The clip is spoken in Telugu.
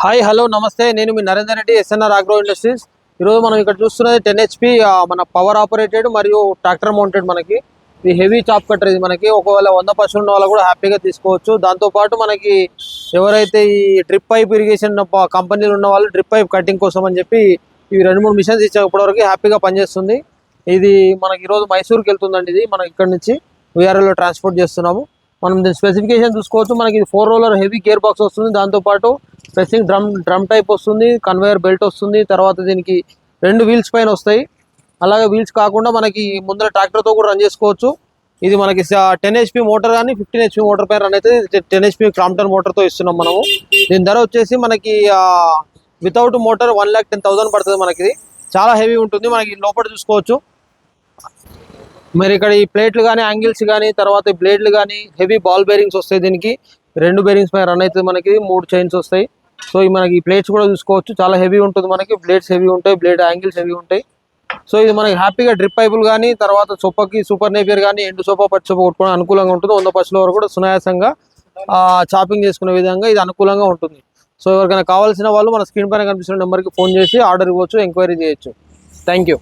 హాయ్ హలో నమస్తే, నేను మీ Narender Reddy, SNR agro industries. ఈరోజు మనం ఇక్కడ చూస్తున్నది 10 HP మన పవర్ ఆపరేటెడ్ మరియు ట్రాక్టర్ మౌంటెడ్. మనకి ఇది హెవీ చాప్ కట్టర్. ఇది మనకి ఒకవేళ 100 పశువులు ఉన్న వాళ్ళు కూడా హ్యాపీగా తీసుకోవచ్చు. దాంతోపాటు మనకి ఎవరైతే ఈ డ్రిప్ పైప్ ఇరిగేషన్ కంపెనీలు ఉన్న వాళ్ళు డ్రిప్ పైప్ కటింగ్ కోసం అని చెప్పి ఇవి 2-3 మిషన్స్ ఇప్పటివరకు హ్యాపీగా పనిచేస్తుంది. ఇది మనకి ఈరోజు మైసూర్కి వెళ్తుందండి. ఇది మనం ఇక్కడ నుంచి వీఆర్ఎల్లో ట్రాన్స్పోర్ట్ చేస్తున్నాము. మనం దీని స్పెసిఫికేషన్ చూసుకోవచ్చు. మనకి ఇది 4 రోలర్ హెవీ గేర్ బాక్స్ వస్తుంది. దాంతోపాటు ప్రెసింగ్ డ్రమ్ టైప్ వస్తుంది, కన్వేయర్ బెల్ట్ వస్తుంది. తర్వాత దీనికి 2 వీల్స్ పైన వస్తాయి. అలాగే వీల్స్ కాకుండా మనకి ముందర ట్రాక్టర్తో కూడా రన్ చేసుకోవచ్చు. ఇది మనకి 10 HP మోటార్ కానీ 15 HP మోటార్ పైన రన్ అయితే 10 HP క్రాంప్టన్ మోటార్తో ఇస్తున్నాం మనము. దీని ధర వచ్చేసి మనకి వితౌట్ మోటార్ 1,10,000 పడుతుంది. మనకి చాలా హెవీ ఉంటుంది. మనకి లోపల చూసుకోవచ్చు. మరి ఇక్కడ ఈ ప్లేట్లు కానీ, యాంగిల్స్ కానీ, తర్వాత ఈ బ్లేడ్లు కానీ హెవీ బాల్ బేరింగ్స్ వస్తాయి. దీనికి 2 బేరింగ్స్ పైన రన్ అవుతుంది. మనకి 3 చైన్స్ వస్తాయి. సో ఈ మనకి ఈ ప్లేట్స్ కూడా చూసుకోవచ్చు. చాలా హెవీ ఉంటుంది. మనకి బ్లేడ్స్ హెవీ ఉంటాయి, బ్లేడ్ యాంగిల్స్ హెవీ ఉంటాయి. సో ఇది మనకి హ్యాపీగా డ్రిప్ పైపులు కానీ, తర్వాత సొప్పకి సూపర్ నేపియర్ కానీ, ఎండు సొప్ప పచ్చి సొప్ప కొట్టుకోవడం అనుకూలంగా ఉంటుంది. 100 పశువుల వరకు కూడా సునాయాసంగా చాపింగ్ చేసుకునే విధంగా ఇది అనుకూలంగా ఉంటుంది. సో ఎవరికైనా కావాల్సిన వాళ్ళు మన స్క్రీన్ పైన కనిపిస్తున్న నెంబర్కి ఫోన్ చేసి ఆర్డర్ ఇవ్వచ్చు, ఎంక్వైరీ చేయొచ్చు. Thank you.